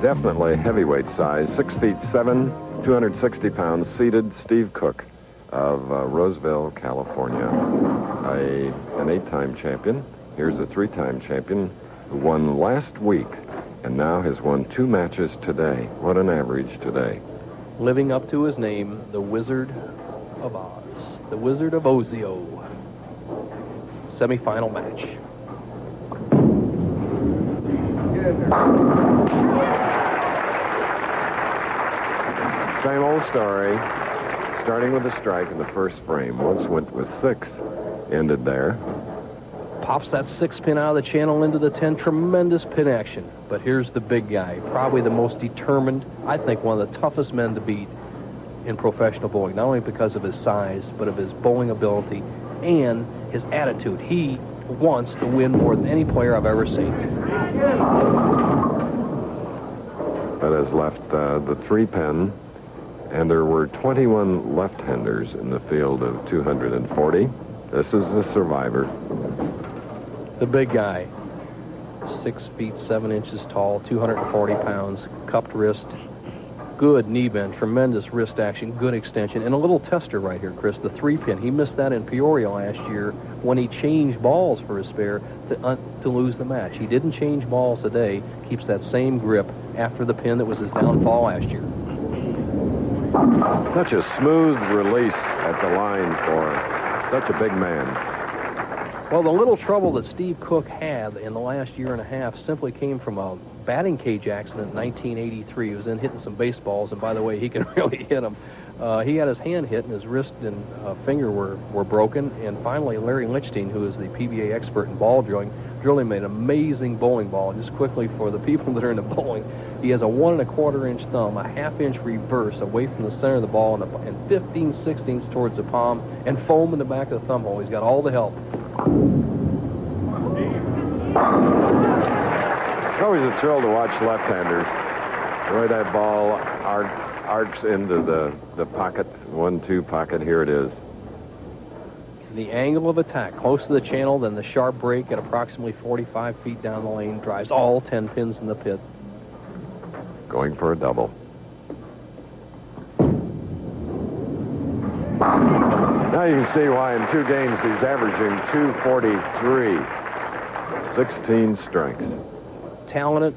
definitely heavyweight size, 6'7", 260 pounds, seated Steve Cook of Roseville, California. An 8-time champion. Here's a 3-time champion who won last week and now has won 2 matches today. What an average today. Living up to his name, the Wizard of Oz, the Wizard of Ozio. Semifinal match. Same old story. Starting with a strike in the first frame. Once went with 6. Ended there. Pops that 6 pin out of the channel into the 10. Tremendous pin action. But here's the big guy. Probably the most determined, I think one of the toughest men to beat in professional bowling. Not only because of his size, but of his bowling ability and his attitude. He wants to win more than any player I've ever seen. That has left the 3 pin. And there were 21 left-handers in the field of 240. This is the survivor. The big guy, 6 feet 7 inches tall, 240 pounds, cupped wrist, good knee bend, tremendous wrist action, good extension, and a little tester right here, Chris, the 3 pin. He missed that in Peoria last year when he changed balls for his spare to lose the match. He didn't change balls today, keeps that same grip after the pin that was his downfall last year. Such a smooth release at the line for such a big man. Well, the little trouble that Steve Cook had in the last year and a half simply came from a batting cage accident in 1983. He was in hitting some baseballs, and by the way, he can really hit them. He had his hand hit, and his wrist and finger were broken. And finally, Larry Lichtenstein, who is the PBA expert in ball drilling, made an amazing bowling ball. Just quickly for the people that are into bowling, he has a 1 1/4 inch thumb, a 1/2 inch reverse away from the center of the ball, and 15/16 towards the palm, and foam in the back of the thumb hole. He's got all the help. It's always a thrill to watch left-handers. The way that ball arcs into the pocket, 1-2 pocket. Here it is. The angle of attack close to the channel, then the sharp break at approximately 45 feet down the lane drives all 10 pins in the pit. Going for a double. Now you can see why in 2 games he's averaging 243. 16 strikes. Talented,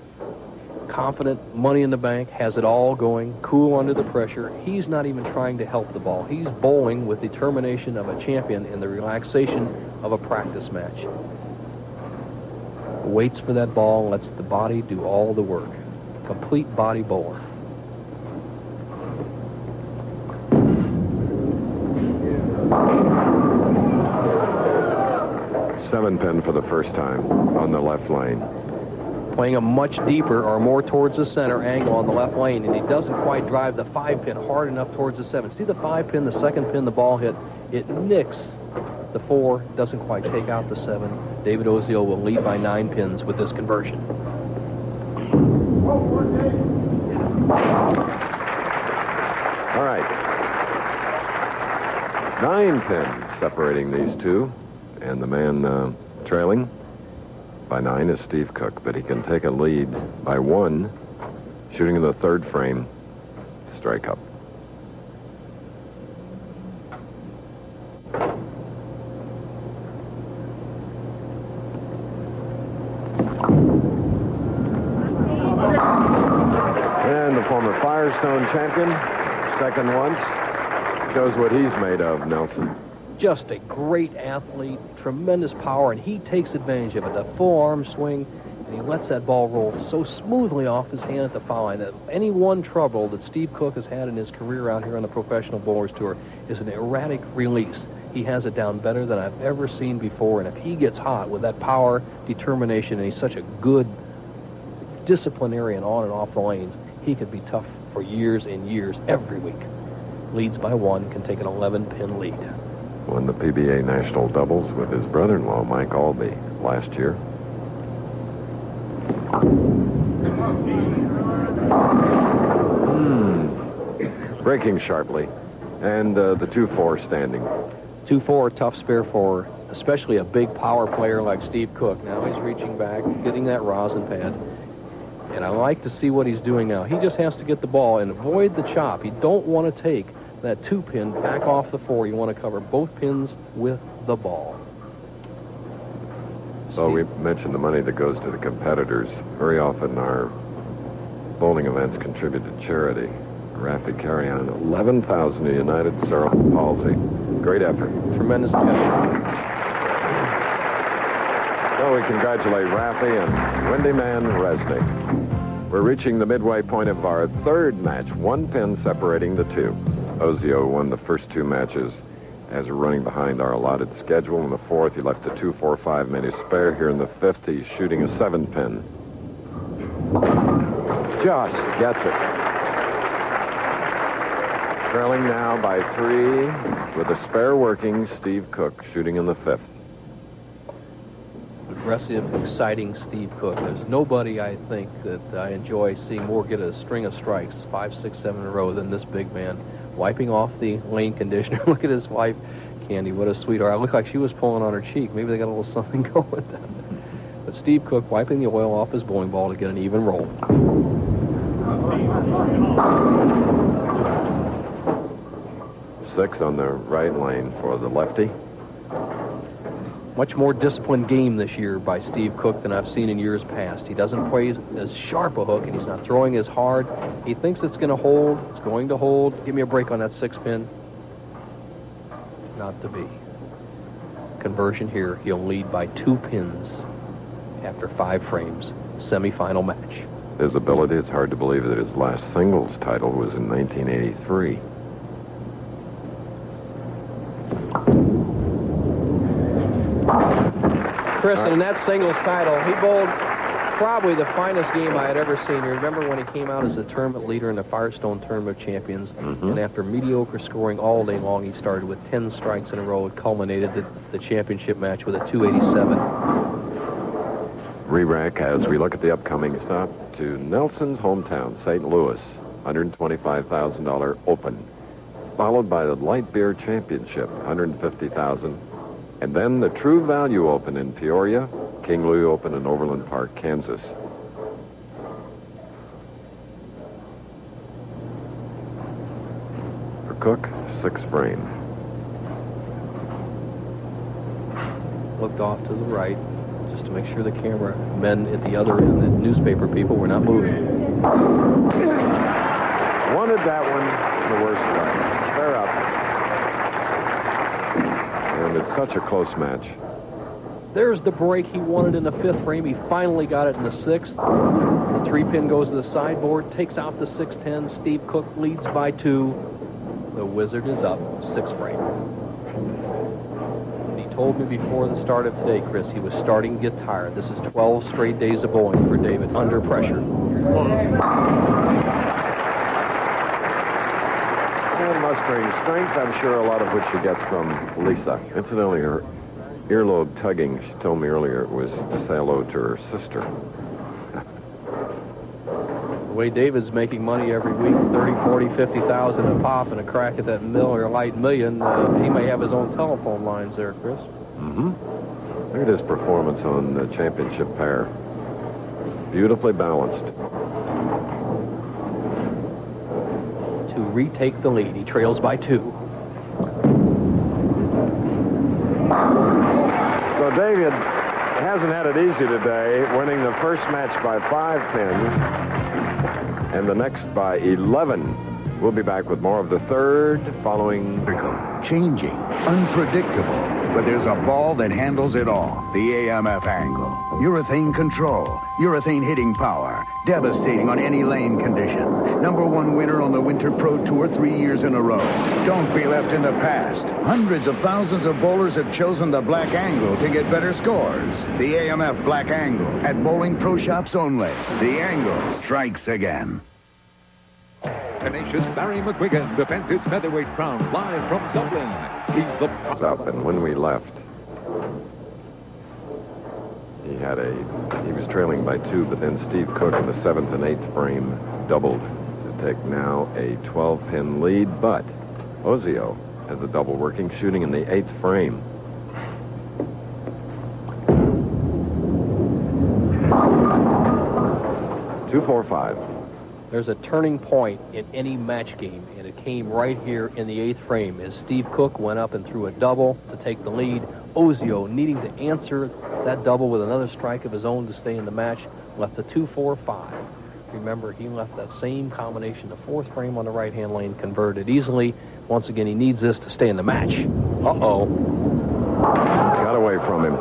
confident, money in the bank, has it all going, cool under the pressure. He's not even trying to help the ball. He's bowling with determination of a champion in the relaxation of a practice match. Waits for that ball, lets the body do all the work. Complete body bowler. Seven pin for the first time on the left lane. Playing a much deeper or more towards the center angle on the left lane, and he doesn't quite drive the 5 pin hard enough towards the 7. See the 5 pin, the second pin the ball hit, it nicks the 4, doesn't quite take out the 7. David Ozio will lead by 9 pins with this conversion. All right. 9 pins separating these two, and the man trailing by 9 is Steve Cook, but he can take a lead by 1, shooting in the 3rd frame, strike up. And the former Firestone champion, second once, shows what he's made of, Nelson. Just a great athlete, tremendous power, and he takes advantage of it. The full arm swing, and he lets that ball roll so smoothly off his hand at the foul line. That any one trouble that Steve Cook has had in his career out here on the Professional Bowlers Tour is an erratic release. He has it down better than I've ever seen before, and if he gets hot with that power, determination, and he's such a good disciplinarian on and off the lanes, he could be tough for years and years every week. Leads by 1, can take an 11-pin lead. Won the PBA National Doubles with his brother-in-law, Mike Albee, last year. Breaking sharply. And the 2-4 standing. 2-4, tough spare 4, especially a big power player like Steve Cook. Now he's reaching back, getting that rosin pad. And I like to see what he's doing now. He just has to get the ball and avoid the chop. You don't want to take that 2-pin back off the 4. You want to cover both pins with the ball. So we mentioned the money that goes to the competitors. Very often our bowling events contribute to charity. Raffy Carry-On, 11,000 to United Cerebral Palsy. Great effort. Tremendous gesture. So we congratulate Raffy and Windy Man Resnick. We're reaching the midway point of our third match, 1 pin separating the two. Ozio won the first 2 matches as we're running behind our allotted schedule. In the 4th, he left a 2-4-5 minute spare. Here in the 5th, he's shooting a 7-pin. Just gets it. Trailing now by 3 with a spare working, Steve Cook shooting in the 5th. Aggressive, exciting Steve Cook. There's nobody, I think, that I enjoy seeing more get a string of strikes, 5, 6, 7 in a row than this big man. Wiping off the lane conditioner. Look at his wife, Candy. What a sweetheart. It looked like she was pulling on her cheek. Maybe they got a little something going down there. But Steve Cook wiping the oil off his bowling ball to get an even roll. 6 on the right lane for the lefty. Much more disciplined game this year by Steve Cook than I've seen in years past. He doesn't play as sharp a hook, and he's not throwing as hard. He thinks it's going to hold. It's going to hold. Give me a break on that 6-pin. Not to be. Conversion here. He'll lead by 2 pins after 5 frames. Semifinal match. His ability, it's hard to believe that his last singles title was in 1983. Chris, and in that singles title, he bowled probably the finest game I had ever seen. You remember when he came out as the tournament leader in the Firestone Tournament of Champions, and after mediocre scoring all day long, he started with 10 strikes in a row. It culminated the championship match with a 287. Re-rack as we look at the upcoming stop to Nelson's hometown, St. Louis, $125,000 Open, followed by the Light Beer Championship, $150,000. And then the True Value Open in Peoria, King Louis Open in Overland Park, Kansas. For Cook, 6 frame. Looked off to the right, just to make sure the camera men at the other end, the newspaper people, were not moving. Wanted that one the worst way. Spare up. And it's such a close match. There's the break he wanted in the 5th frame. He finally got it in the 6th. The 3-pin goes to the sideboard, takes out the 6-10. Steve Cook leads by 2. The Wizard is up, 6 frame. And he told me before the start of today, Chris, he was starting to get tired. This is 12 straight days of bowling for David under pressure. And mustering strength, I'm sure a lot of which she gets from Lisa. Incidentally, her earlobe tugging, she told me earlier, it was to say hello to her sister. The way David's making money every week, 30, 40, 50,000 a pop, and a crack at that Miller Lite million, he may have his own telephone lines there, Chris. Look at his performance on the championship pair. Beautifully balanced. To retake the lead, he trails by 2. So David hasn't had it easy today, winning the first match by 5 pins and the next by 11. We'll be back with more of the third following. Changing, unpredictable, but there's a ball that handles it all. The AMF angle. Urethane control, urethane hitting power, devastating on any lane condition. #1 winner on the Winter Pro Tour 3 years in a row. Don't be left in the past. Hundreds of thousands of bowlers have chosen the Black Angle to get better scores. The AMF Black Angle at bowling pro shops only. The Angle strikes again. Tenacious Barry McGuigan defends his featherweight crown live from Dublin. He's the Up, and when we left, he was trailing by 2, but then Steve Cook in the 7th and 8th frame doubled to take now a 12-pin lead, but Ozio has a double working, shooting in the 8th frame. 2-4-5. There's a turning point in any match game, and it came right here in the 8th frame as Steve Cook went up and threw a double to take the lead. Ozio, needing to answer that double with another strike of his own to stay in the match, left the 2-4-5. Remember, he left that same combination, the 4th frame on the right-hand lane, converted easily. Once again, he needs this to stay in the match. Uh-oh. Got away from him.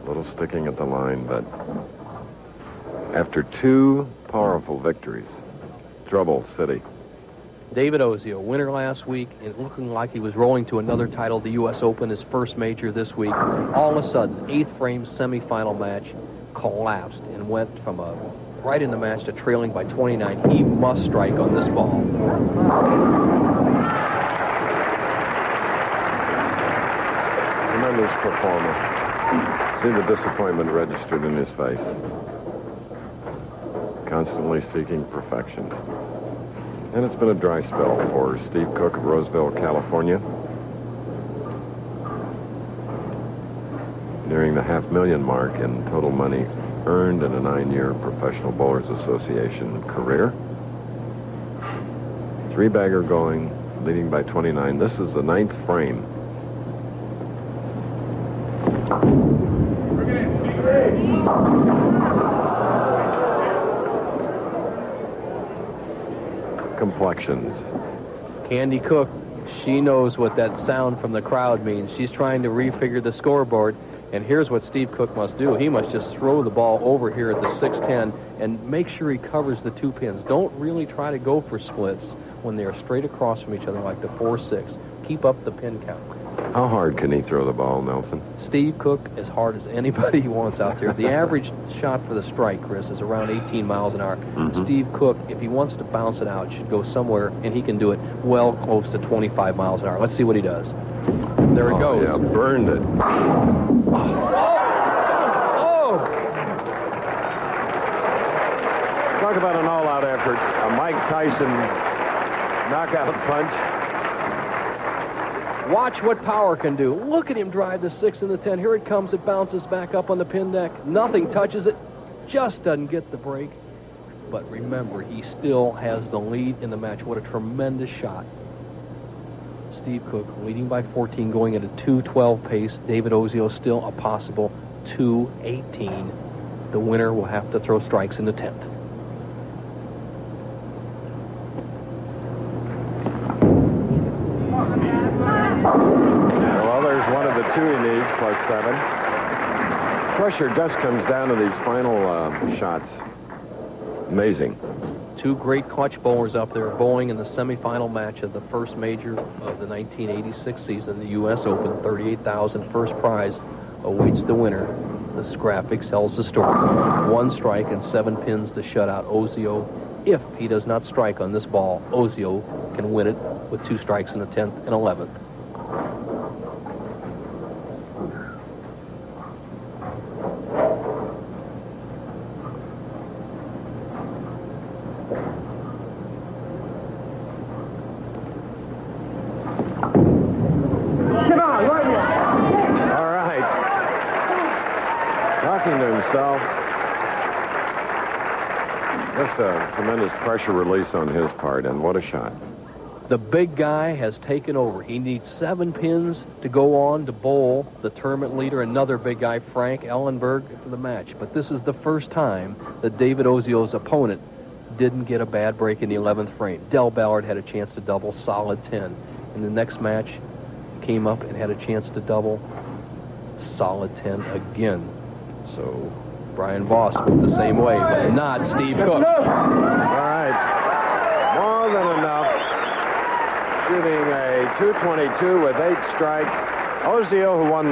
A little sticking at the line, but after 2 powerful victories, Trouble City. David Ozio, winner last week, and looking like he was rolling to another title, the U.S. Open, his first major this week. All of a sudden, 8th frame semifinal match, collapsed and went from right in the match to trailing by 29. He must strike on this ball. Tremendous performer. See the disappointment registered in his face. Constantly seeking perfection. And it's been a dry spell for Steve Cook of Roseville, California. Nearing the $500,000 mark in total money earned in a 9-year Professional Bowlers Association career. 3-bagger going, leading by 29. This is the 9th frame. Complexions. Candy Cook, she knows what that sound from the crowd means. She's trying to refigure the scoreboard, and here's what Steve Cook must do. He must just throw the ball over here at the 610 and make sure he covers the 2 pins. Don't really try to go for splits when they're straight across from each other like the 4-6. Keep up the pin count. How hard can he throw the ball, Nelson? Steve Cook, as hard as anybody wants out there. The average shot for the strike, Chris, is around 18 miles an hour. Steve Cook, if he wants to bounce it out, should go somewhere, and he can do it well close to 25 miles an hour. Let's see what he does. There it goes. Yeah, burned it. Oh! Talk about an all-out effort. A Mike Tyson knockout punch. Watch what power can do. Look at him drive the 6 and the 10. Here it comes. It bounces back up on the pin deck. Nothing touches it. Just doesn't get the break. But remember, he still has the lead in the match. What a tremendous shot. Steve Cook leading by 14, going at a 2:12 pace. David Ozio still a possible 2:18. The winner will have to throw strikes in the 10th. Well, there's one of the 2 he needs, +7. Pressure just comes down to these final shots. Amazing. 2 great clutch bowlers up there bowling in the semifinal match of the first major of the 1986 season, the U.S. Open. $38,000 first prize awaits the winner. This graphic tells the story. 1 strike and 7 pins to shut out Ozio. If he does not strike on this ball, Ozio can win it with 2 strikes in the 10th and 11th. Talking to himself. Just a tremendous pressure release on his part, and what a shot. The big guy has taken over. He needs 7 pins to go on to bowl the tournament leader, another big guy, Frank Ellenberg, for the match. But this is the first time that David Ozio's opponent didn't get a bad break in the 11th frame. Del Ballard had a chance to double, solid 10. In the next match, came up and had a chance to double, solid 10 again. So Brian Voss went the same way, but not Steve Cook. All right. More than enough. Shooting a 222 with 8 strikes. Ozio, who won